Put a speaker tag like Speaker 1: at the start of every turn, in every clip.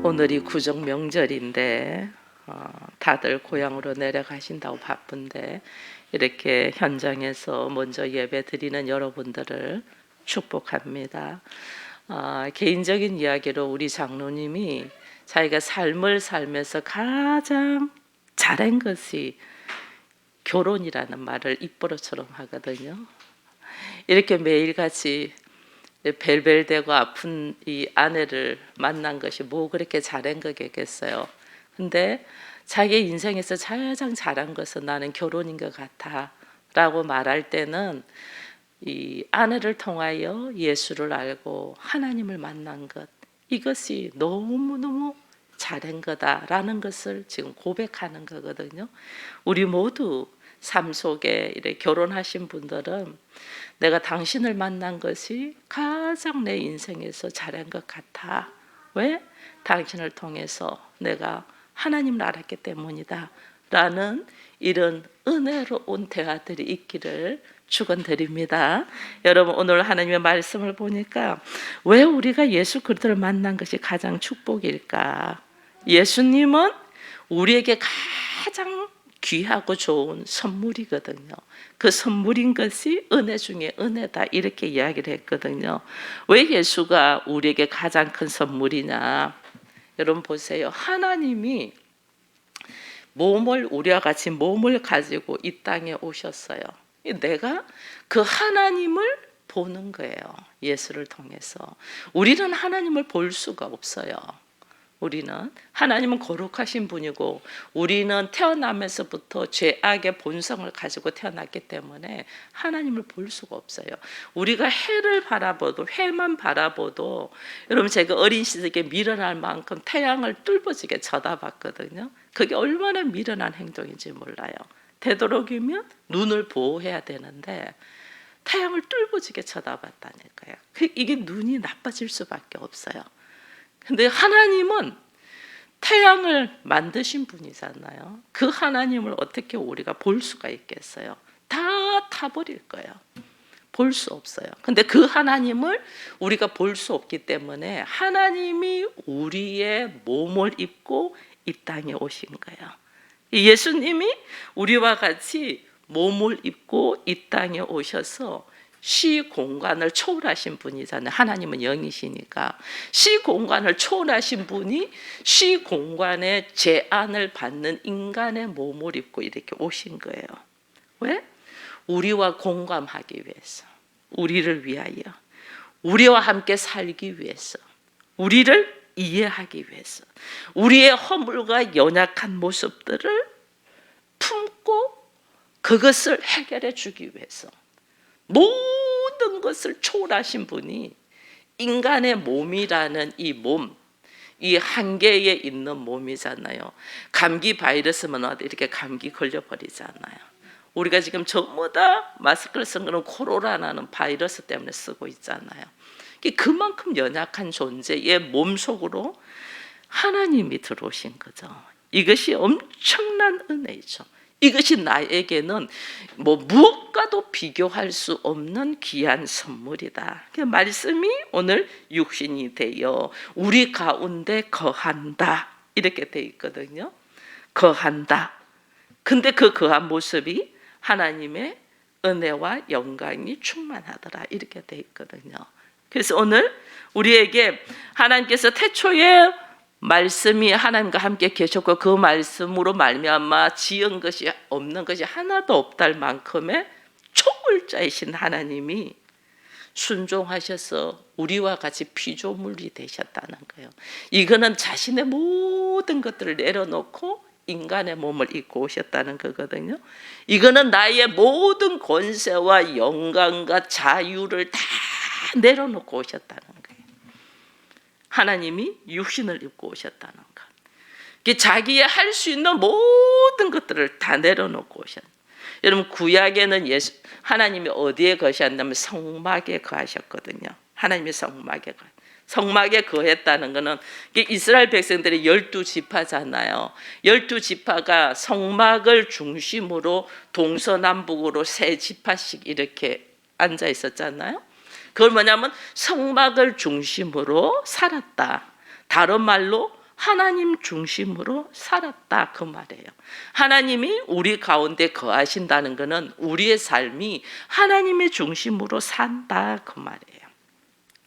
Speaker 1: 오늘이 구정 명절인데 다들 고향으로 내려가신다고 바쁜데 이렇게 현장에서 먼저 예배 드리는 여러분들을 축복합니다. 개인적인 이야기로 우리 장로님이 자기가 삶을 살면서 가장 잘한 것이 결혼이라는 말을 입버릇처럼 하거든요. 이렇게 매일같이 벨벨대고 아픈 이 아내를 만난 것이 뭐 그렇게 잘한 거겠어요. 근데 자기 인생에서 가장 잘한 것은 나는 결혼인 것 같아 라고 말할 때는 이 아내를 통하여 예수를 알고 하나님을 만난 것, 이것이 너무너무 잘한 거다라는 것을 지금 고백하는 거거든요. 우리 모두 삶 속에 이렇게 결혼하신 분들은 내가 당신을 만난 것이 가장 내 인생에서 잘한 것 같아. 왜? 당신을 통해서 내가 하나님을 알았기 때문이다 라는 이런 은혜로운 대화들이 있기를 축원드립니다. 여러분, 오늘 하나님의 말씀을 보니까 왜 우리가 예수 그리스도를 만난 것이 가장 축복일까? 예수님은 우리에게 가장 귀하고 좋은 선물이거든요. 그 선물인 것이 은혜 중에 은혜다 이렇게 이야기를 했거든요. 왜 예수가 우리에게 가장 큰 선물이냐? 여러분 보세요. 하나님이 우리와 같이 몸을 가지고 이 땅에 오셨어요. 내가 그 하나님을 보는 거예요. 예수를 통해서. 우리는 하나님을 볼 수가 없어요. 하나님은 거룩하신 분이고 우리는 태어나면서부터 죄악의 본성을 가지고 태어났기 때문에 하나님을 볼 수가 없어요. 우리가 해만 바라보도 여러분, 제가 어린 시절에 미련할 만큼 태양을 뚫어지게 쳐다봤거든요. 그게 얼마나 미련한 행동인지 몰라요. 되도록이면 눈을 보호해야 되는데 태양을 뚫어지게 쳐다봤다니까요. 이게 눈이 나빠질 수밖에 없어요. 근데 하나님은 태양을 만드신 분이잖아요. 그 하나님을 어떻게 우리가 볼 수가 있겠어요? 다 타버릴 거예요. 볼 수 없어요. 근데 그 하나님을 우리가 볼 수 없기 때문에 하나님이 우리의 몸을 입고 이 땅에 오신 거예요. 예수님이 우리와 같이 몸을 입고 이 땅에 오셔서 시공간을 초월하신 분이잖아요. 하나님은 영이시니까 시공간을 초월하신 분이 시공간의 제한을 받는 인간의 몸을 입고 이렇게 오신 거예요. 왜? 우리와 공감하기 위해서, 우리를 위하여, 우리와 함께 살기 위해서, 우리를 이해하기 위해서, 우리의 허물과 연약한 모습들을 품고 그것을 해결해 주기 위해서 모든 것을 초월하신 분이 인간의 몸이라는 이 몸, 이 한계에 있는 몸이잖아요. 감기 바이러스면 이렇게 감기 걸려버리잖아요. 우리가 지금 전부 다 마스크를 쓴 거는 코로나라는 바이러스 때문에 쓰고 있잖아요. 그만큼 연약한 존재의 몸 속으로 하나님이 들어오신 거죠. 이것이 엄청난 은혜이죠. 이것이 나에게는 무엇과도 비교할 수 없는 귀한 선물이다. 그 말씀이 오늘 육신이 되어 우리 가운데 거한다 이렇게 돼 있거든요. 거한다. 근데 그 거한 모습이 하나님의 은혜와 영광이 충만하더라 이렇게 돼 있거든요. 그래서 오늘 우리에게 하나님께서 태초에 말씀이 하나님과 함께 계셨고 그 말씀으로 말미암아 지은 것이 없는 것이 하나도 없달 만큼의 초월자이신 하나님이 순종하셔서 우리와 같이 피조물이 되셨다는 거예요. 이거는 자신의 모든 것들을 내려놓고 인간의 몸을 입고 오셨다는 거거든요. 이거는 나의 모든 권세와 영광과 자유를 다 내려놓고 오셨다는 거예요. 하나님이 육신을 입고 오셨다는 것. 자기의 할 수 있는 모든 것들을 다 내려놓고 오셨어요. 여러분, 구약에는 하나님이 어디에 거하셨냐면 성막에 거하셨거든요. 하나님이 성막에 거했다는 것은 이스라엘 백성들이 12지파잖아요. 12지파가 성막을 중심으로 동서남북으로 3지파씩 이렇게 앉아 있었잖아요. 그걸 뭐냐면 성막을 중심으로 살았다. 다른 말로 하나님 중심으로 살았다 그 말이에요. 하나님이 우리 가운데 거하신다는 것은 우리의 삶이 하나님의 중심으로 산다 그 말이에요.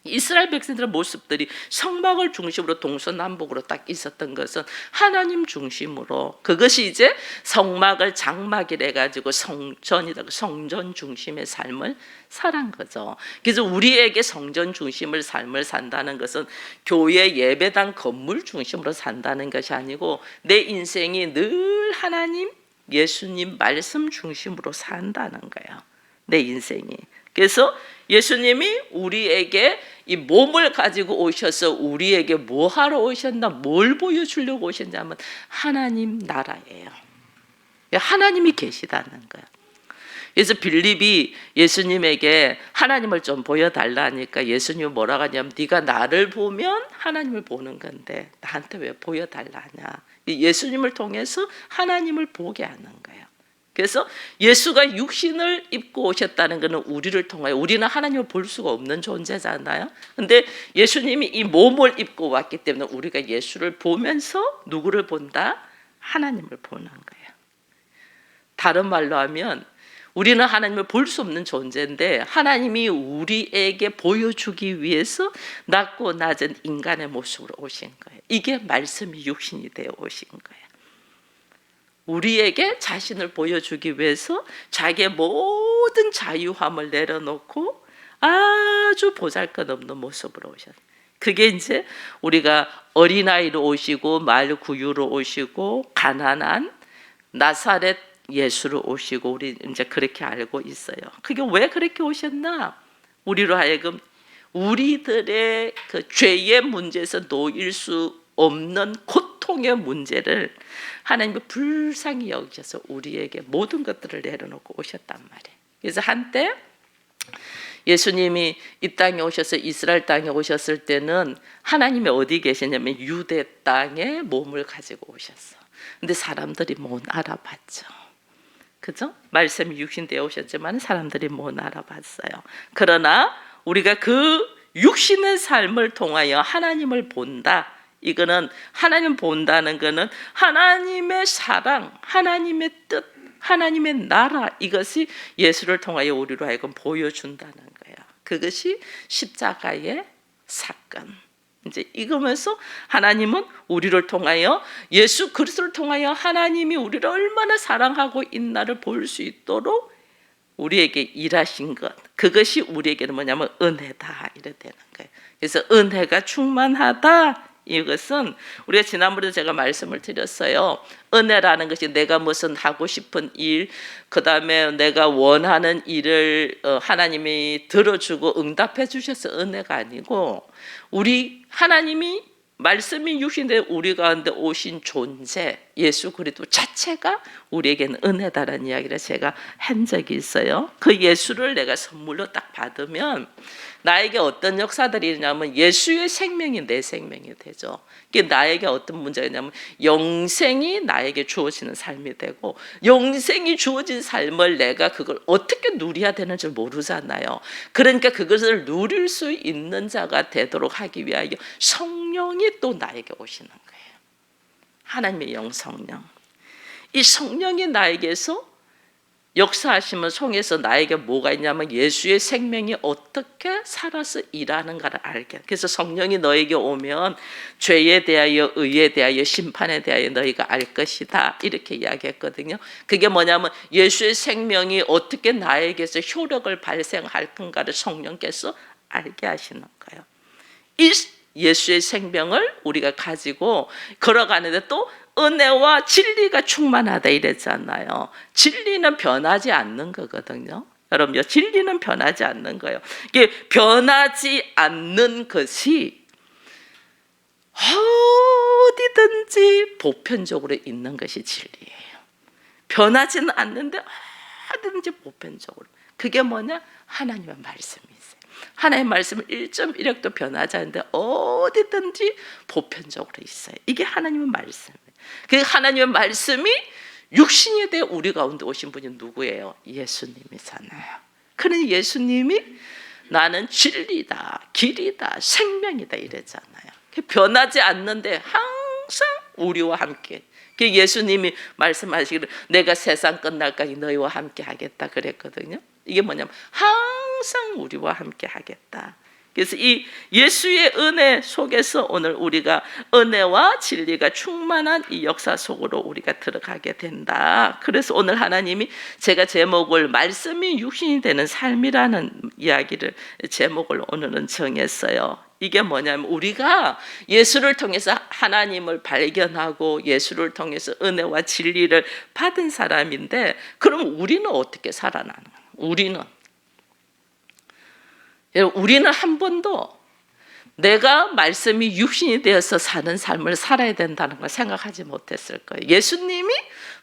Speaker 1: 이스라엘 백성들의 모습들이 성막을 중심으로 동서남북으로 딱 있었던 것은 하나님 중심으로, 그것이 이제 성막을 장막이라 해가지고 성전이다, 성전 중심의 삶을 살한 거죠. 그래서 우리에게 성전 중심을 삶을 산다는 것은 교회 예배당 건물 중심으로 산다는 것이 아니고 내 인생이 늘 하나님 예수님 말씀 중심으로 산다는 거예요. 내 인생이. 그래서 예수님이 우리에게 이 몸을 가지고 오셔서 우리에게 뭐 하러 오셨나, 뭘 보여주려고 오셨냐면 하나님 나라예요. 하나님이 계시다는 거예요. 그래서 빌립이 예수님에게 하나님을 좀 보여달라니까 예수님이 뭐라고 하냐면 네가 나를 보면 하나님을 보는 건데 나한테 왜 보여달라냐. 예수님을 통해서 하나님을 보게 하는 거예요. 그래서 예수가 육신을 입고 오셨다는 것은 우리를 통하여, 우리는 하나님을 볼 수가 없는 존재잖아요. 근데 예수님이 이 몸을 입고 왔기 때문에 우리가 예수를 보면서 누구를 본다? 하나님을 보는 거예요. 다른 말로 하면 우리는 하나님을 볼 수 없는 존재인데 하나님이 우리에게 보여주기 위해서 낮고 낮은 인간의 모습으로 오신 거예요. 이게 말씀이 육신이 되어 오신 거예요. 우리에게 자신을 보여주기 위해서 자기의 모든 자유함을 내려놓고 아주 보잘것없는 모습으로 오셨어요. 그게 이제 우리가 어린아이로 오시고 말구유로 오시고 가난한 나사렛 예수로 오시고 우리 이제 그렇게 알고 있어요. 그게 왜 그렇게 오셨나? 우리로 하여금 우리들의 그 죄의 문제에서 놓일 수 없는 고통의 문제를 하나님이 불쌍히 여기셔서 우리에게 모든 것들을 내려놓고 오셨단 말이에요. 그래서 한때 예수님이 이 땅에 오셔서 이스라엘 땅에 오셨을 때는 하나님이 어디 계시냐면 유대 땅에 몸을 가지고 오셨어. 근데 사람들이 못 알아봤죠. 그죠? 말씀이 육신되어 오셨지만 사람들이 못 알아봤어요. 그러나 우리가 그 육신의 삶을 통하여 하나님을 본다. 이거는 하나님 본다는 것은 하나님의 사랑, 하나님의 뜻, 하나님의 나라, 이것이 예수를 통하여 우리로 하여금 보여준다는 거예요. 그것이 십자가의 사건. 이제 이거면서 하나님은 우리를 통하여 예수 그리스도를 통하여 하나님이 우리를 얼마나 사랑하고 있나를 볼 수 있도록 우리에게 일하신 것, 그것이 우리에게는 뭐냐면 은혜다 이래 되는 거예요. 그래서 은혜가 충만하다. 이것은 우리가 지난번에도 제가 말씀을 드렸어요. 은혜라는 것이 내가 무슨 하고 싶은 일, 그 다음에 내가 원하는 일을 하나님이 들어주고 응답해 주셔서 은혜가 아니고 우리 하나님이 말씀이 육신된 우리 가운데 오신 존재 예수 그리스도 자체가 우리에게는 은혜다라는 이야기를 제가 한 적이 있어요. 그 예수를 내가 선물로 딱 받으면 나에게 어떤 역사들이 있냐면 예수의 생명이 내 생명이 되죠. 이게 나에게 어떤 문제가 있냐면 영생이 나에게 주어지는 삶이 되고, 영생이 주어진 삶을 내가 그걸 어떻게 누려야 되는지 모르잖아요. 그러니까 그것을 누릴 수 있는 자가 되도록 하기 위하여 성령이 또 나에게 오시는 거예요. 하나님의 영 성령. 이 성령이 나에게서 역사하시면 성에서 나에게 뭐가 있냐면 예수의 생명이 어떻게 살아서 일하는가를 알게. 그래서 성령이 너에게 오면 죄에 대하여, 의에 대하여, 심판에 대하여 너희가 알 것이다 이렇게 이야기했거든요. 그게 뭐냐면 예수의 생명이 어떻게 나에게서 효력을 발생할 건가를 성령께서 알게 하시는 거예요. 이 예수의 생명을 우리가 가지고 걸어가는데 또 은혜와 진리가 충만하다 이랬잖아요. 진리는 변하지 않는 거거든요. 여러분요, 진리는 변하지 않는 거예요. 이게 변하지 않는 것이 어디든지 보편적으로 있는 것이 진리예요. 변하지는 않는데 어디든지 보편적으로. 그게 뭐냐? 하나님의 말씀이 있어요. 하나님의 말씀은 1.1획도 변하지 않는데 어디든지 보편적으로 있어요. 이게 하나님의 말씀이에요. 그 하나님의 말씀이 육신이 되어 우리 가운데 오신 분이 누구예요? 예수님이잖아요. 그러니 예수님이 나는 진리다, 길이다, 생명이다 이랬잖아요. 변하지 않는데 항상 우리와 함께. 예수님이 말씀하시기를 내가 세상 끝날까지 너희와 함께 하겠다 그랬거든요. 이게 뭐냐면 항상 우리와 함께 하겠다. 그래서 이 예수의 은혜 속에서 오늘 우리가 은혜와 진리가 충만한 이 역사 속으로 우리가 들어가게 된다. 그래서 오늘 하나님이 제가 제목을 말씀이 육신이 되는 삶이라는 이야기를 제목을 오늘은 정했어요. 이게 뭐냐면 우리가 예수를 통해서 하나님을 발견하고 예수를 통해서 은혜와 진리를 받은 사람인데 그럼 우리는 어떻게 살아나는 거예요? 우리는 한 번도 내가 말씀이 육신이 되어서 사는 삶을 살아야 된다는 걸 생각하지 못했을 거예요. 예수님이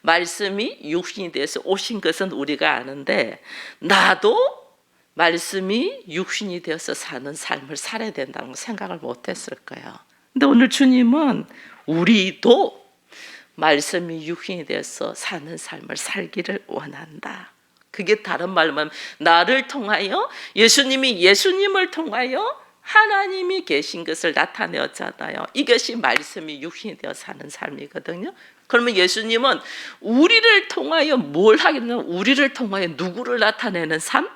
Speaker 1: 말씀이 육신이 되어서 오신 것은 우리가 아는데 나도 말씀이 육신이 되어서 사는 삶을 살아야 된다는 걸 생각을 못했을 거예요. 근데 오늘 주님은 우리도 말씀이 육신이 되어서 사는 삶을 살기를 원한다. 그게 다른 말로 하면 나를 통하여 예수님이 예수님을 통하여 하나님이 계신 것을 나타내었잖아요. 이것이 말씀이 육신이 되어 사는 삶이거든요. 그러면 예수님은 우리를 통하여 뭘 하겠냐면 우리를 통하여 누구를 나타내는 삶?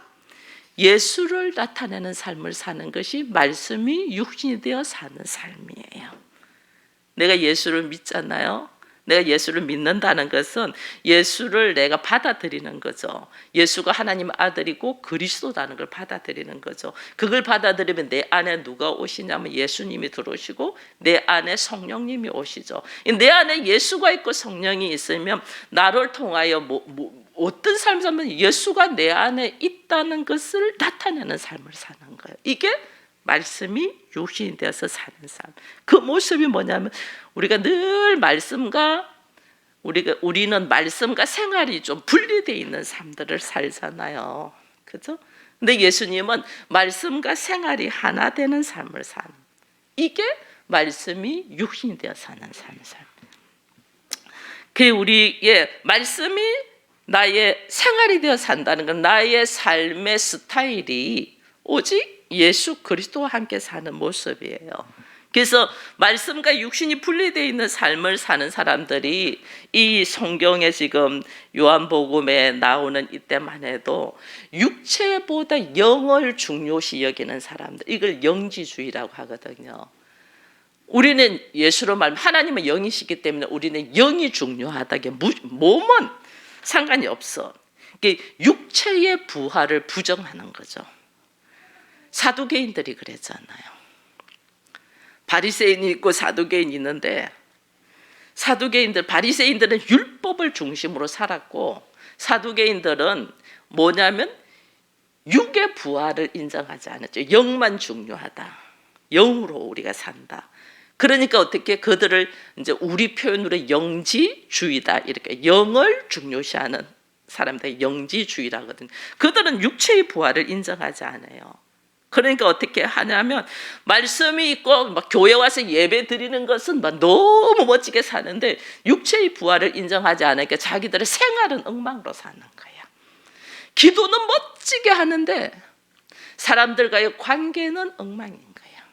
Speaker 1: 예수를 나타내는 삶을 사는 것이 말씀이 육신이 되어 사는 삶이에요. 내가 예수를 믿잖아요. 내가 예수를 믿는다는 것은 예수를 내가 받아들이는 거죠. 예수가 하나님의 아들이고 그리스도라는 걸 받아들이는 거죠. 그걸 받아들이면 내 안에 누가 오시냐면 예수님이 들어오시고 내 안에 성령님이 오시죠. 내 안에 예수가 있고 성령이 있으면 나를 통하여 어떤 삶을 사면 예수가 내 안에 있다는 것을 나타내는 삶을 사는 거예요. 이게 말씀이 육신이 되어서 사는 삶. 그 모습이 뭐냐면 우리가 늘 우리는 말씀과 생활이 좀 분리되어 있는 삶들을 살잖아요. 그죠? 근데 예수님은 말씀과 생활이 하나 되는 삶을 사는. 이게 말씀이 육신이 되어 사는 삶. 그 우리의 말씀이 나의 생활이 되어 산다는 건 나의 삶의 스타일이 오직 예수 그리스도와 함께 사는 모습이에요. 그래서 말씀과 육신이 분리되어 있는 삶을 사는 사람들이 이 성경에 지금 요한복음에 나오는 이때만 해도 육체보다 영을 중요시 여기는 사람들, 이걸 영지주의라고 하거든요. 우리는 예수로 말하면 하나님은 영이시기 때문에 우리는 영이 중요하다. 몸은 상관이 없어. 육체의 부활을 부정하는 거죠. 사두개인들이 그랬잖아요. 바리새인이 있고 사두개인이 있는데 바리새인들은 율법을 중심으로 살았고 사두개인들은 뭐냐면 육의 부활을 인정하지 않았죠. 영만 중요하다. 영으로 우리가 산다. 그러니까 어떻게 그들을 이제 우리 표현으로 영지주의다 이렇게 영을 중요시하는 사람들 영지주의라거든요. 그들은 육체의 부활을 인정하지 않아요. 그러니까 어떻게 하냐면 말씀이 있고 막 교회 와서 예배 드리는 것은 막 너무 멋지게 사는데 육체의 부활을 인정하지 않으니까 자기들의 생활은 엉망으로 사는 거야. 기도는 멋지게 하는데 사람들과의 관계는 엉망인 거야.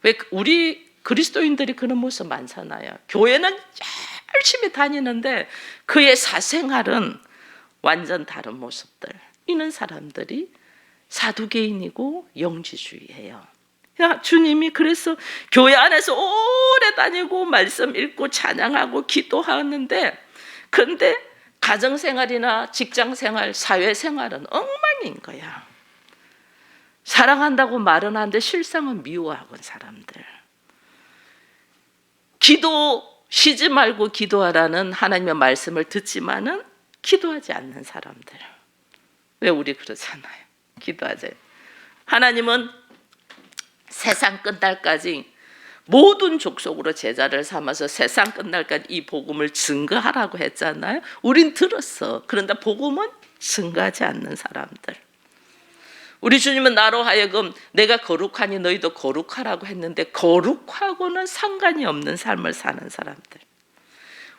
Speaker 1: 왜 우리 그리스도인들이 그런 모습 많잖아요. 교회는 열심히 다니는데 그의 사생활은 완전 다른 모습들. 이런 사람들이 사두개인이고 영지주의예요. 주님이 그래서 교회 안에서 오래 다니고 말씀 읽고 찬양하고 기도하는데 그런데 가정생활이나 직장생활, 사회생활은 엉망인 거야. 사랑한다고 말은 하는데 실상은 미워하고 사람들. 기도 쉬지 말고 기도하라는 하나님의 말씀을 듣지만은 기도하지 않는 사람들. 왜 우리 그러잖아요. 기도하자. 하나님은 세상 끝날까지 모든 족속으로 제자를 삼아서 세상 끝날까지 이 복음을 증거하라고 했잖아요. 우린 들었어. 그런데 복음은 증거하지 않는 사람들. 우리 주님은 나로 하여금 내가 거룩하니 너희도 거룩하라고 했는데 거룩하고는 상관이 없는 삶을 사는 사람들.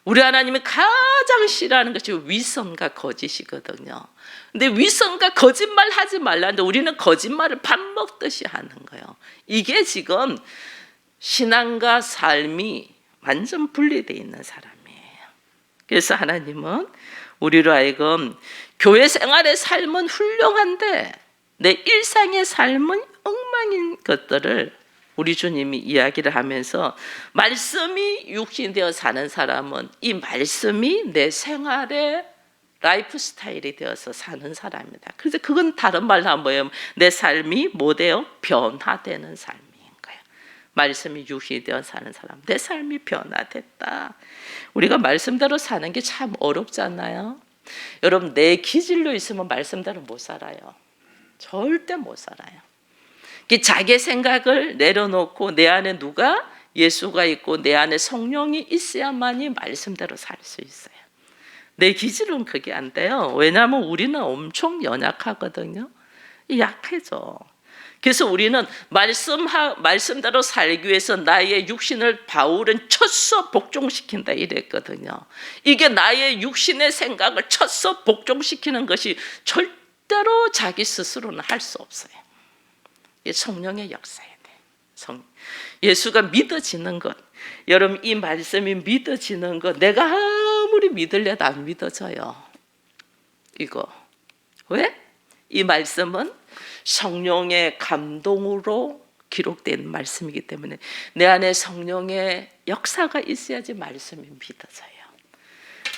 Speaker 1: 우리 하나님이 가장 싫어하는 것이 위선과 거짓이거든요. 근데 위선과 거짓말 하지 말라는데 우리는 거짓말을 밥 먹듯이 하는 거예요. 이게 지금 신앙과 삶이 완전 분리되어 있는 사람이에요. 그래서 하나님은 우리로 하여금 교회 생활의 삶은 훌륭한데 내 일상의 삶은 엉망인 것들을 우리 주님이 이야기를 하면서 말씀이 육신되어 사는 사람은 이 말씀이 내 생활의 라이프 스타일이 되어서 사는 사람이다. 그래서 그건 다른 말로 하면 뭐예요? 내 삶이 뭐 돼요? 변화되는 삶인 거예요. 말씀이 육신이 되어 사는 사람, 내 삶이 변화됐다. 우리가 말씀대로 사는 게 참 어렵잖아요. 여러분, 내 기질로 있으면 말씀대로 못 살아요. 절대 못 살아요. 자기 생각을 내려놓고 내 안에 누가? 예수가 있고 내 안에 성령이 있어야만이 말씀대로 살 수 있어요. 내 기질은 그게 안 돼요. 왜냐하면 우리는 엄청 연약하거든요. 약해져. 그래서 우리는 말씀대로 살기 위해서 나의 육신을 바울은 쳤어 복종시킨다 이랬거든요. 이게 나의 육신의 생각을 쳤어 복종시키는 것이 절대로 자기 스스로는 할 수 없어요. 이게 성령의 역사야 돼. 예수가 믿어지는 것. 여러분, 이 말씀이 믿어지는 것, 내가 아무리 믿으려도 안 믿어져요. 이거 왜? 이 말씀은 성령의 감동으로 기록된 말씀이기 때문에 내 안에 성령의 역사가 있어야지 말씀이 믿어져요.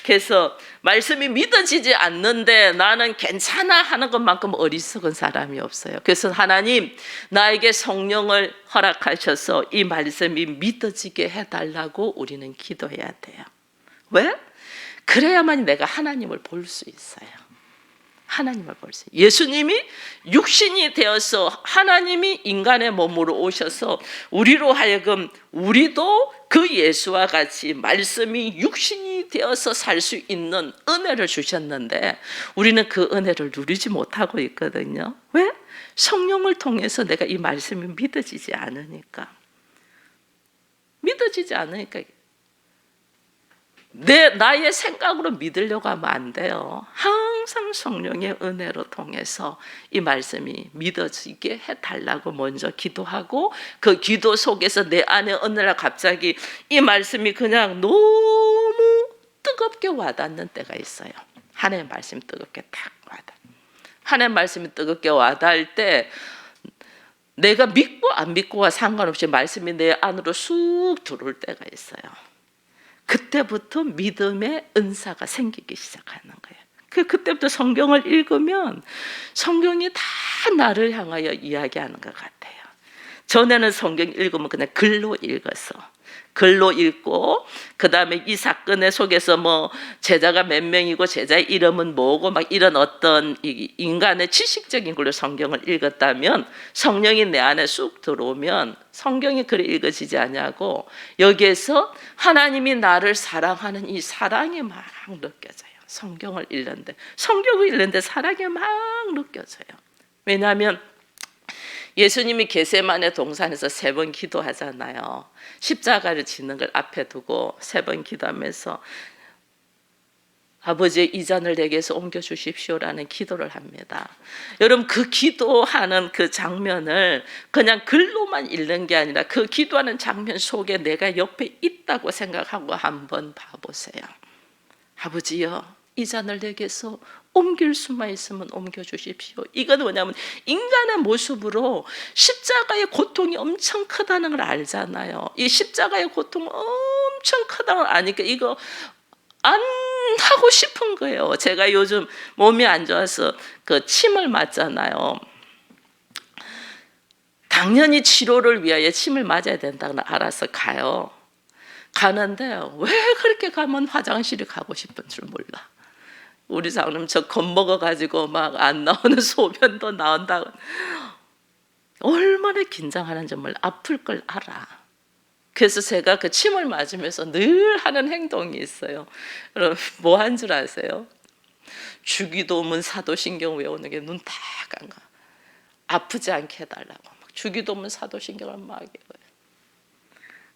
Speaker 1: 그래서 말씀이 믿어지지 않는데 나는 괜찮아 하는 것만큼 어리석은 사람이 없어요. 그래서 하나님, 나에게 성령을 허락하셔서 이 말씀이 믿어지게 해달라고 우리는 기도해야 돼요. 왜? 그래야만 내가 하나님을 볼 수 있어요. 하나님을 볼 수 있어요. 예수님이 육신이 되어서 하나님이 인간의 몸으로 오셔서 우리로 하여금 우리도 그 예수와 같이 말씀이 육신이 되어서 살 수 있는 은혜를 주셨는데 우리는 그 은혜를 누리지 못하고 있거든요. 왜? 성령을 통해서 내가 이 말씀이 믿어지지 않으니까. 믿어지지 않으니까 나의 생각으로 믿으려고 하면 안 돼요. 항상 성령의 은혜로 통해서 이 말씀이 믿어지게 해달라고 먼저 기도하고 그 기도 속에서 내 안에 어느 날 갑자기 이 말씀이 그냥 너무 뜨겁게 와닿는 때가 있어요. 하나님의 말씀이 뜨겁게 딱 와닿아. 하나님의 말씀이 뜨겁게 와닿을 때 내가 믿고 안 믿고와 상관없이 말씀이 내 안으로 쑥 들어올 때가 있어요. 그때부터 믿음의 은사가 생기기 시작하는 거예요. 그때부터 성경을 읽으면 성경이 다 나를 향하여 이야기하는 것 같아요. 전에는 성경 읽으면 그냥 글로 읽고 그 다음에 이 사건의 속에서 뭐 제자가 몇 명이고 제자의 이름은 뭐고 막 이런 어떤 인간의 지식적인 걸로 성경을 읽었다면 성령이 내 안에 쑥 들어오면 성경이 그래 읽어지지 않냐고 여기에서 하나님이 나를 사랑하는 이 사랑이 막 느껴져요. 성경을 읽는데 사랑이 막 느껴져요. 왜냐하면 예수님이 겟세마네 동산에서 3번 기도하잖아요. 십자가를 지는 걸 앞에 두고 3번 기도하면서 아버지의 이 잔을 내게서 옮겨주십시오라는 기도를 합니다. 여러분, 그 기도하는 그 장면을 그냥 글로만 읽는 게 아니라 그 기도하는 장면 속에 내가 옆에 있다고 생각하고 한번 봐보세요. 아버지여, 이 잔을 내게서 옮길 수만 있으면 옮겨주십시오. 이건 뭐냐면 인간의 모습으로 십자가의 고통이 엄청 크다는 걸 알잖아요. 이 십자가의 고통이 엄청 크다는 걸 아니까 이거 안 하고 싶은 거예요. 제가 요즘 몸이 안 좋아서 그 침을 맞잖아요. 당연히 치료를 위하여 침을 맞아야 된다는 걸 알아서 가요. 가는데 왜 그렇게 가면 화장실에 가고 싶은 줄 몰라. 우리 장로님 저 겁먹어가지고 막 안 나오는 소변도 나온다고. 얼마나 긴장하는지 몰라. 아플 걸 알아. 그래서 제가 그 침을 맞으면서 늘 하는 행동이 있어요. 여러분 뭐 한 줄 아세요? 주기도문 사도신경 외우는 게 눈 다 감아. 아프지 않게 해달라고 막 주기도문 사도신경을 막 외워요.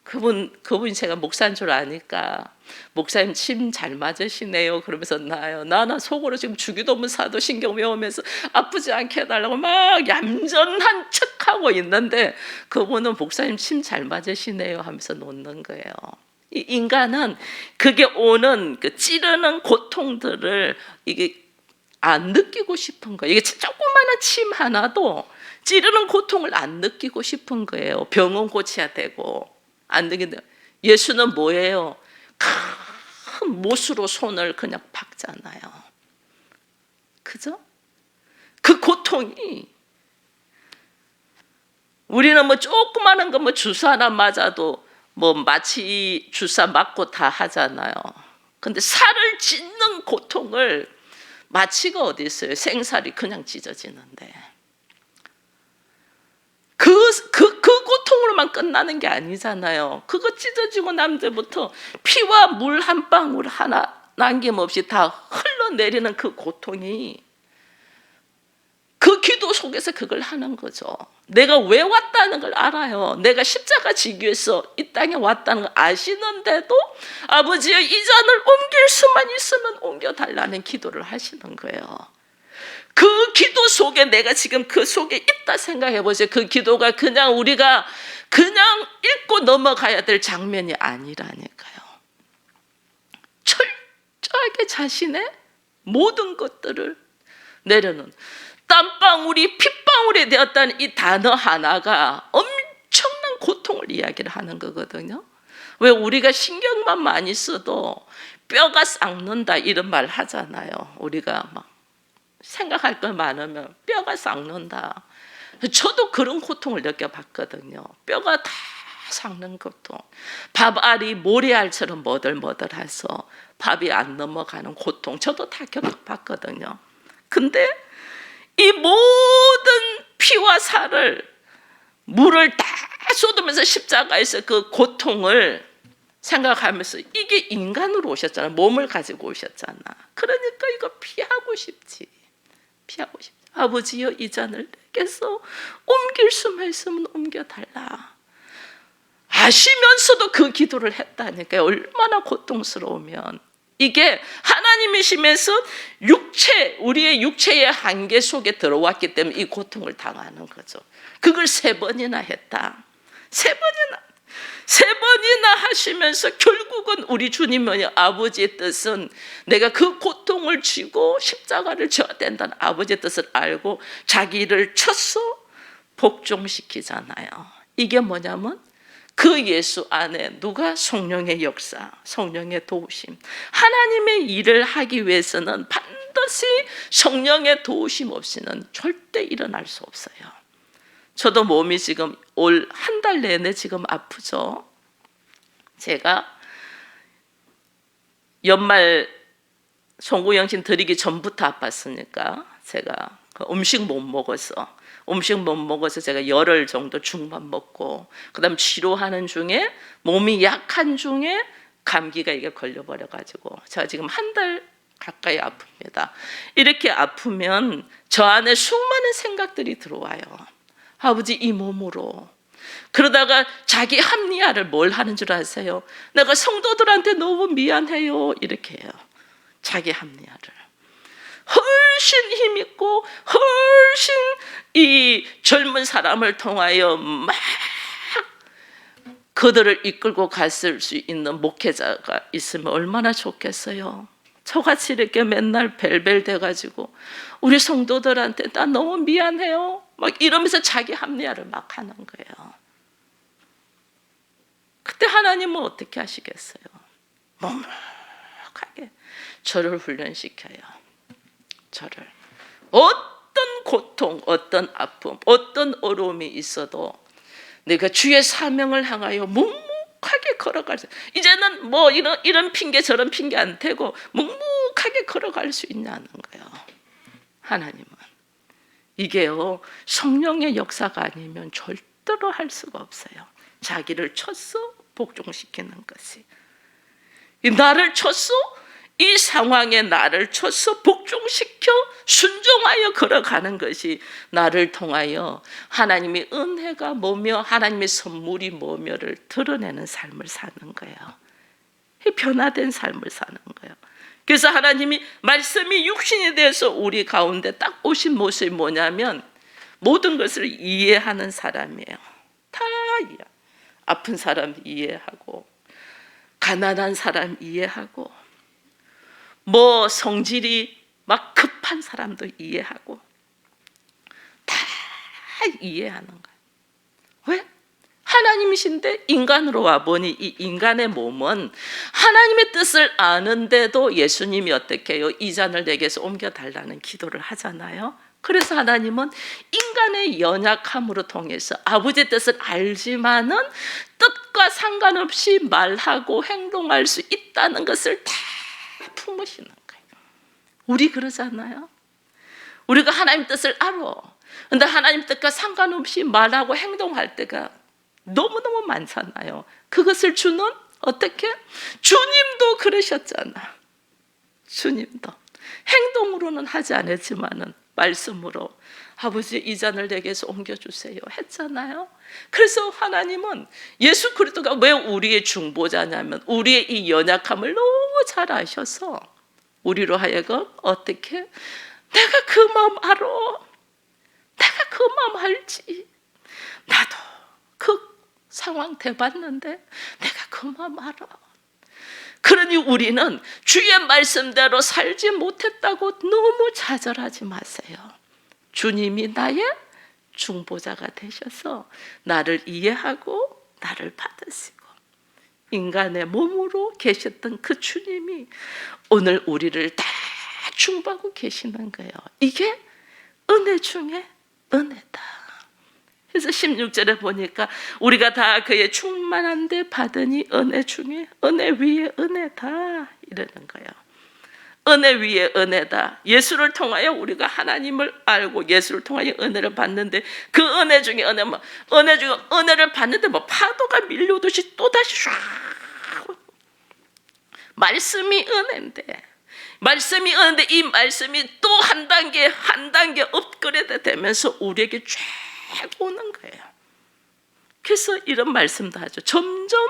Speaker 1: 그분 제가 목사인 줄 아니까 목사님 침 잘 맞으시네요 그러면서 나나 속으로 지금 주기도문 사도신경 외우면서 아프지 않게 해달라고 막 얌전한 척하고 있는데 그분은 목사님 침 잘 맞으시네요 하면서 놓는 거예요. 이 인간은 그게 오는 그 찌르는 고통들을 이게 안 느끼고 싶은 거예요. 이게 조그마한 침 하나도 찌르는 고통을 안 느끼고 싶은 거예요. 병원 고쳐야 되고 안 되겠네. 예수는 뭐예요? 큰 못으로 손을 그냥 박잖아요. 그죠? 그 고통이 우리는 뭐 조그마한 거 뭐 주사 하나 맞아도 뭐 마취 주사 맞고 다 하잖아요. 근데 살을 찢는 고통을 마취가 어디 있어요? 생살이 그냥 찢어지는데 그 고통으로만 끝나는 게 아니잖아요. 그거 찢어지고 난 데부터 피와 물 한 방울 하나 남김없이 다 흘러내리는 그 고통이 그 기도 속에서 그걸 하는 거죠. 내가 왜 왔다는 걸 알아요. 내가 십자가 지기 위해서 이 땅에 왔다는 걸 아시는데도 아버지여 이 잔을 옮길 수만 있으면 옮겨달라는 기도를 하시는 거예요. 그 기도 속에 내가 지금 그 속에 있다 생각해 보세요. 그 기도가 그냥 우리가 그냥 읽고 넘어가야 될 장면이 아니라니까요. 철저하게 자신의 모든 것들을 내려놓은 땀방울이 핏방울이 되었다는 이 단어 하나가 엄청난 고통을 이야기를 하는 거거든요. 왜 우리가 신경만 많이 써도 뼈가 썩는다 이런 말 하잖아요. 우리가 막 생각할 거 많으면 뼈가 썩는다. 저도 그런 고통을 느껴봤거든요. 뼈가 다 썩는 고통. 밥알이 모래알처럼 머들머들해서 밥이 안 넘어가는 고통. 저도 다 겪어봤거든요. 근데 이 모든 피와 살을 물을 다 쏟으면서 십자가에서 그 고통을 생각하면서 이게 인간으로 오셨잖아. 몸을 가지고 오셨잖아. 그러니까 이거 피하고 싶지. 피하고 싶지. 아버지여 이 잔을 내게서 옮길 수만 있으면 옮겨달라. 아시면서도 그 기도를 했다니까요. 얼마나 고통스러우면. 이게 하나님이시면서 우리의 육체의 한계 속에 들어왔기 때문에 이 고통을 당하는 거죠. 그걸 3번이나 했다. 3번이나 하시면서 결국은 우리 주님의 아버지의 뜻은 내가 그 고통을 쥐고 십자가를 져야 된다는 아버지의 뜻을 알고 자기를 쳐서 복종시키잖아요. 이게 뭐냐면 그 예수 안에 누가 성령의 역사, 성령의 도우심, 하나님의 일을 하기 위해서는 반드시 성령의 도우심 없이는 절대 일어날 수 없어요. 저도 몸이 지금 올 한 달 내내 지금 아프죠. 제가 연말 송구영신 드리기 전부터 아팠으니까 제가 음식 못 먹어서 제가 열흘 정도 죽만 먹고 그다음 치료하는 중에 몸이 약한 중에 감기가 이게 걸려버려가지고 제가 지금 한 달 가까이 아픕니다. 이렇게 아프면 저 안에 수많은 생각들이 들어와요. 아버지 이 몸으로. 그러다가 자기 합리화를 뭘 하는 줄 아세요? 내가 성도들한테 너무 미안해요 이렇게 해요. 자기 합리화를. 훨씬 힘있고 훨씬 이 젊은 사람을 통하여 막 그들을 이끌고 갔을 수 있는 목회자가 있으면 얼마나 좋겠어요. 저같이 이렇게 맨날 벨벨 돼가지고 우리 성도들한테 나 너무 미안해요 막 이러면서 자기 합리화를 막 하는 거예요. 그때 하나님은 어떻게 하시겠어요? 묵묵하게 저를 훈련시켜요. 저를 어떤 고통, 어떤 아픔, 어떤 어려움이 있어도 내가 주의 사명을 향하여 묵묵하게 걸어갈 수, 이제는 뭐 이런 핑계 저런 핑계 안 대고 묵묵하게 걸어갈 수 있냐는 거예요. 하나님은 이게요 성령의 역사가 아니면 절대로 할 수가 없어요. 자기를 쳐서 복종시키는 것이, 나를 쳐서 이 상황에 나를 쳐서 복종시켜 순종하여 걸어가는 것이 나를 통하여 하나님의 은혜가 뭐며 하나님의 선물이 뭐며를 드러내는 삶을 사는 거예요. 변화된 삶을 사는 거예요. 그래서 하나님이 말씀이 육신에 대해서 우리 가운데 딱 오신 모습이 뭐냐면 모든 것을 이해하는 사람이에요. 다 이해. 아픈 사람 이해하고 가난한 사람 이해하고, 뭐 성질이 막 급한 사람도 이해하고, 다 이해하는 거예요. 왜? 하나님이신데 인간으로 와보니 이 인간의 몸은 하나님의 뜻을 아는데도 예수님이 어떻게 해요? 이 잔을 내게서 옮겨달라는 기도를 하잖아요. 그래서 하나님은 인간의 연약함으로 통해서 아버지의 뜻을 알지만은 뜻과 상관없이 말하고 행동할 수 있다는 것을 다 품으시는 거예요. 우리 그러잖아요. 우리가 하나님 뜻을 알아. 근데 하나님 뜻과 상관없이 말하고 행동할 때가 너무너무 많잖아요. 그것을 주는 어떻게? 주님도 그러셨잖아. 주님도 행동으로는 하지 않았지만은 말씀으로 아버지 이 잔을 내게서 옮겨주세요 했잖아요. 그래서 하나님은 예수 그리스도가 왜 우리의 중보자냐면 우리의 이 연약함을 너무 잘 아셔서 우리로 하여금 어떻게? 내가 그 마음 알아. 내가 그 마음 알지. 나도 그 상황 돼봤는데 내가 그 마음 알아. 그러니 우리는 주의 말씀대로 살지 못했다고 너무 좌절하지 마세요. 주님이 나의 중보자가 되셔서 나를 이해하고 나를 받으시고 인간의 몸으로 계셨던 그 주님이 오늘 우리를 다 중보하고 계시는 거예요. 이게 은혜 중에 은혜다. 그래서 16절에 보니까 우리가 다 그의 충만한 데 받으니 은혜 중에 은혜 위에 은혜다 이러는 거예요. 은혜 위에 은혜다. 예수를 통하여 우리가 하나님을 알고 예수를 통하여 은혜를 받는데 그 은혜 중에 은혜, 은혜 중에 은혜를 받는데 파도가 밀려오듯이 또다시 쫙 말씀이 은혜인데 말씀이 은혜인데 이 말씀이 또 한 단계 업그레이드 되면서 우리에게 쫙 오는 거예요. 그래서 이런 말씀도 하죠. 점점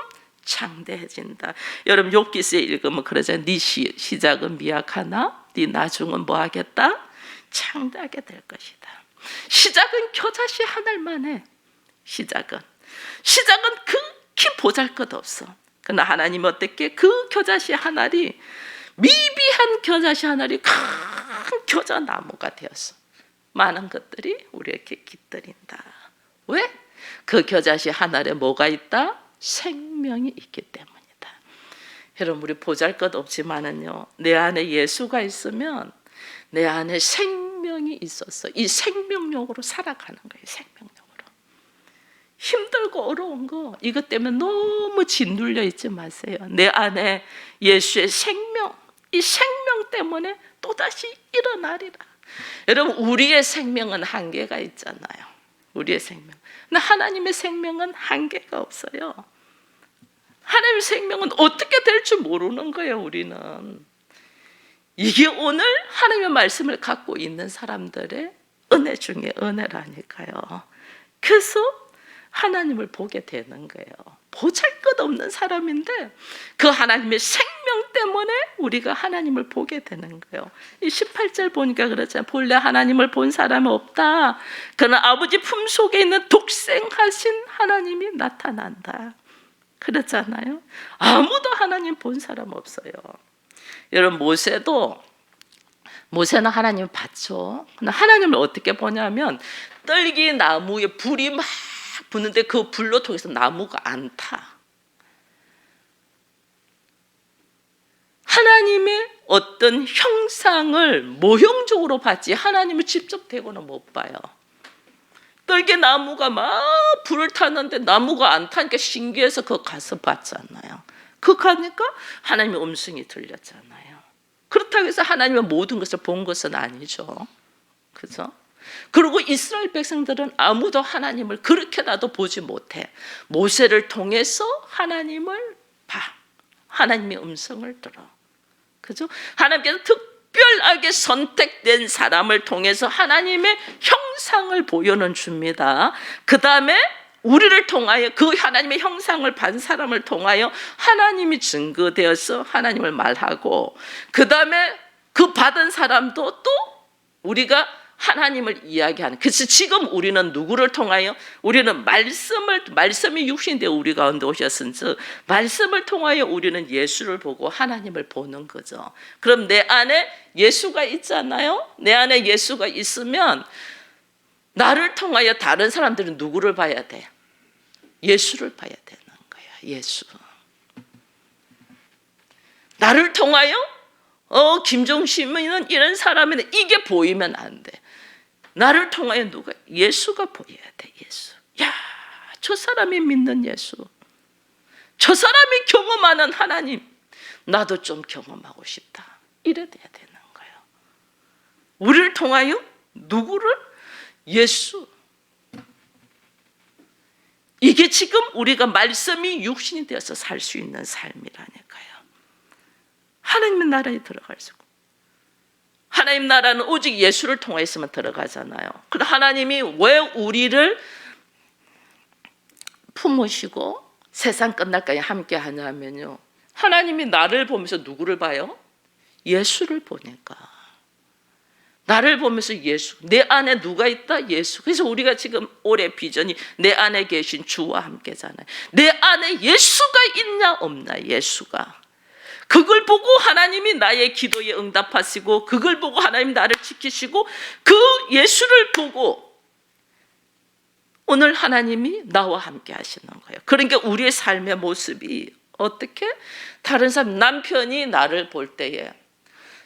Speaker 1: 창대해진다. 여러분 욥기서에 읽으면 그러잖아요. 네 시작은 미약하나 네 나중은 뭐 하겠다? 창대하게 될 것이다. 시작은 겨자씨 한 알만해. 시작은 극히 보잘것없어. 그러나 하나님 어떻게 그 겨자씨 한 알이 미비한 겨자씨 한 알이 큰 겨자나무가 되었어. 많은 것들이 우리에게 깃들인다. 왜? 그 겨자씨 하나에 뭐가 있다? 생명이 있기 때문이다. 여러분 우리 보잘것없지만은요 내 안에 예수가 있으면 내 안에 생명이 있어서 이 생명력으로 살아가는 거예요. 생명력으로. 힘들고 어려운 거 이것 때문에 너무 짓눌려 있지 마세요. 내 안에 예수의 생명, 이 생명 때문에 또다시 일어나리라. 여러분 우리의 생명은 한계가 있잖아요. 우리의 생명. 근데 하나님의 생명은 한계가 없어요. 하나님의 생명은 어떻게 될 줄 모르는 거예요. 우리는. 이게 오늘 하나님의 말씀을 갖고 있는 사람들의 은혜 중에 은혜라니까요. 그래서 하나님을 보게 되는 거예요. 보잘것없는 사람인데 그 하나님의 생명 때문에 우리가 하나님을 보게 되는 거예요. 이 18절 보니까 그렇잖아요. 본래 하나님을 본 사람은 없다. 그러나 아버지 품속에 있는 독생하신 하나님이 나타난다. 그렇잖아요. 아무도 하나님 본 사람 없어요. 여러분 모세는 하나님을 봤죠. 하나님을 어떻게 보냐면 떨기 나무에 불이 막 붙는데 그 불로 통해서 나무가 안 타. 하나님의 어떤 형상을 모형적으로 봤지 하나님을 직접 대고는 못 봐요. 떨기 나무가 막 불을 타는데 나무가 안 타니까 신기해서 그거 가서 봤잖아요. 그거 가니까 하나님의 음성이 들렸잖아요. 그렇다고 해서 하나님의 모든 것을 본 것은 아니죠. 그죠? 그리고 이스라엘 백성들은 아무도 하나님을 그렇게 나도 보지 못해. 모세를 통해서 하나님을 봐. 하나님의 음성을 들어. 그죠? 하나님께서 특별하게 선택된 사람을 통해서 하나님의 형상을 보여는 줍니다. 그 다음에 우리를 통하여 그 하나님의 형상을 받은 사람을 통하여 하나님이 증거되어서 하나님을 말하고 그 다음에 그 받은 사람도 또 우리가 하나님을 이야기하는. 그래서 지금 우리는 누구를 통하여? 우리는 말씀이 육신이 되어 우리 가운데 오셨은즉 말씀을 통하여 우리는 예수를 보고 하나님을 보는 거죠. 그럼 내 안에 예수가 있잖아요. 내 안에 예수가 있으면 나를 통하여 다른 사람들은 누구를 봐야 돼? 예수를 봐야 되는 거야. 예수. 나를 통하여 김종신은 이런 사람인데 이게 보이면 안 돼. 나를 통하여 누가? 예수가 보여야 돼. 예수. 야, 저 사람이 믿는 예수. 저 사람이 경험하는 하나님. 나도 좀 경험하고 싶다. 이래 돼야 되는 거예요. 우리를 통하여 누구를? 예수. 이게 지금 우리가 말씀이 육신이 되어서 살 수 있는 삶이라니까요. 하나님의 나라에 들어갈 수 있고, 하나님 나라는 오직 예수를 통해서만 들어가잖아요. 그런데 하나님이 왜 우리를 품으시고 세상 끝날까지 함께 하냐면요, 하나님이 나를 보면서 누구를 봐요? 예수를 보니까. 나를 보면서 예수, 내 안에 누가 있다? 예수. 그래서 우리가 지금 올해 비전이 내 안에 계신 주와 함께잖아요. 내 안에 예수가 있냐 없나? 예수가. 그걸 보고 하나님이 나의 기도에 응답하시고, 그걸 보고 하나님 나를 지키시고, 그 예수를 보고 오늘 하나님이 나와 함께 하시는 거예요. 그러니까 우리의 삶의 모습이 어떻게? 다른 사람, 남편이 나를 볼 때에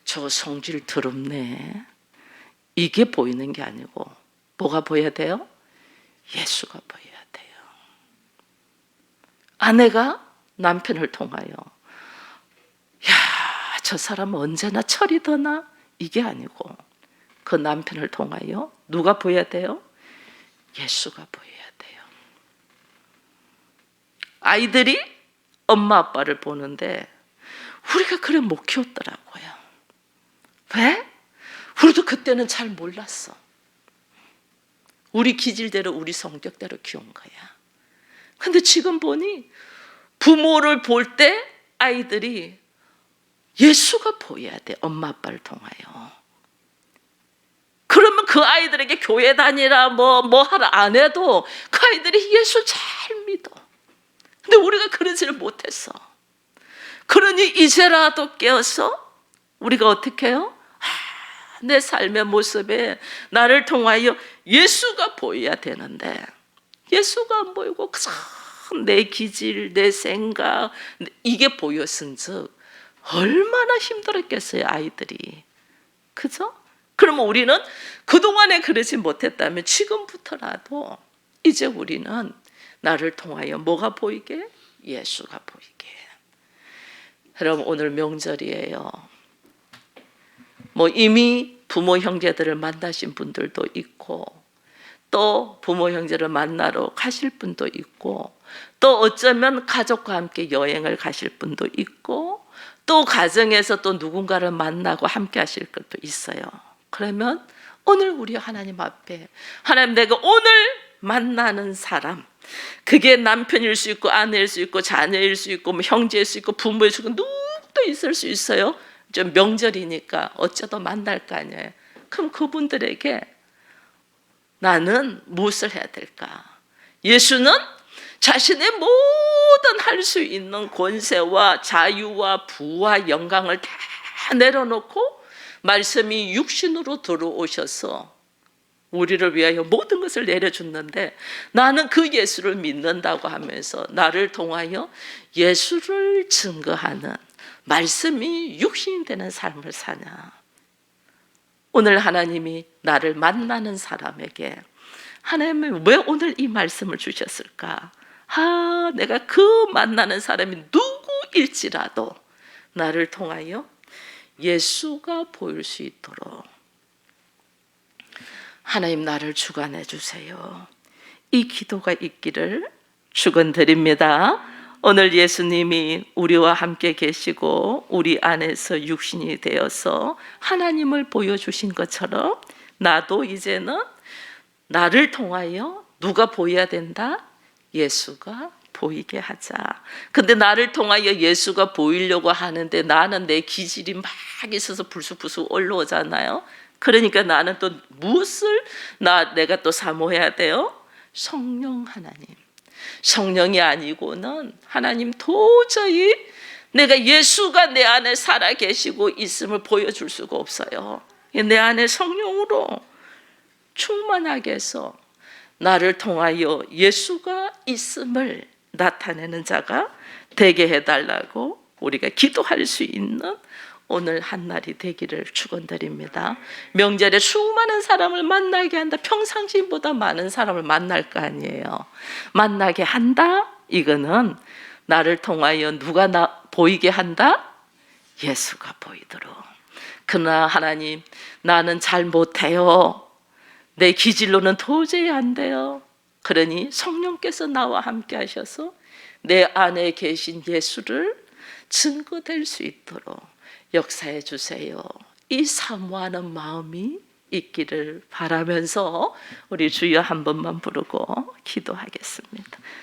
Speaker 1: 저 성질 더럽네, 이게 보이는 게 아니고 뭐가 보여야 돼요? 예수가 보여야 돼요. 아내가 남편을 통하여 야, 저 사람은 언제나 철이 드나? 이게 아니고 그 남편을 통하여 누가 보여야 돼요? 예수가 보여야 돼요. 아이들이 엄마 아빠를 보는데 우리가 그래 못 키웠더라고요. 왜? 우리도 그때는 잘 몰랐어. 우리 기질대로 우리 성격대로 키운 거야. 근데 지금 보니 부모를 볼 때 아이들이 예수가 보여야 돼. 엄마 아빠를 통하여. 그러면 그 아이들에게 교회 다니라 뭐 하라 안 해도 그 아이들이 예수 잘 믿어. 근데 우리가 그러지를 못했어. 그러니 이제라도 깨어서 우리가 어떻게 해요? 내 삶의 모습에 나를 통하여 예수가 보여야 되는데 예수가 안 보이고 내 기질, 내 생각 이게 보였은즉 얼마나 힘들었겠어요, 아이들이. 그죠? 그러면 우리는 그동안에 그러지 못했다면 지금부터라도 이제 우리는 나를 통하여 뭐가 보이게? 예수가 보이게. 여러분, 오늘 명절이에요. 이미 부모 형제들을 만나신 분들도 있고, 또 부모 형제를 만나러 가실 분도 있고, 또 어쩌면 가족과 함께 여행을 가실 분도 있고, 또 가정에서 또 누군가를 만나고 함께 하실 것도 있어요. 그러면 오늘 우리 하나님 앞에, 하나님, 내가 오늘 만나는 사람, 그게 남편일 수 있고 아내일 수 있고 자녀일 수 있고 형제일 수 있고 부모일 수 있고 누구도 있을 수 있어요. 좀 명절이니까 어쩌다 만날 거 아니에요. 그럼 그분들에게 나는 무엇을 해야 될까? 예수는 자신의 모든 할 수 있는 권세와 자유와 부와 영광을 다 내려놓고 말씀이 육신으로 들어오셔서 우리를 위하여 모든 것을 내려줬는데, 나는 그 예수를 믿는다고 하면서 나를 통하여 예수를 증거하는 말씀이 육신이 되는 삶을 사냐? 오늘 하나님이 나를 만나는 사람에게 하나님이 왜 오늘 이 말씀을 주셨을까? 내가 그 만나는 사람이 누구일지라도 나를 통하여 예수가 보일 수 있도록 하나님 나를 주관해 주세요. 이 기도가 있기를 축원드립니다. 오늘 예수님이 우리와 함께 계시고 우리 안에서 육신이 되어서 하나님을 보여주신 것처럼 나도 이제는 나를 통하여 누가 보여야 된다? 예수가 보이게 하자. 근데 나를 통하여 예수가 보이려고 하는데 나는 내 기질이 막 있어서 불쑥불쑥 올라오잖아요. 그러니까 나는 또 무엇을 내가 또 사모해야 돼요? 성령 하나님. 성령이 아니고는 하나님 도저히 내가 예수가 내 안에 살아 계시고 있음을 보여줄 수가 없어요. 내 안에 성령으로 충만하게 해서 나를 통하여 예수가 있음을 나타내는 자가 되게 해달라고 우리가 기도할 수 있는 오늘 한날이 되기를 축원드립니다. 명절에 수많은 사람을 만나게 한다. 평상시보다 많은 사람을 만날 거 아니에요. 만나게 한다. 이거는 나를 통하여 누가 보이게 한다? 예수가 보이도록. 그러나 하나님, 나는 잘 못해요. 내 기질로는 도저히 안 돼요. 그러니 성령께서 나와 함께 하셔서 내 안에 계신 예수를 증거될 수 있도록 역사해 주세요. 이 사모하는 마음이 있기를 바라면서 우리 주여 한 번만 부르고 기도하겠습니다.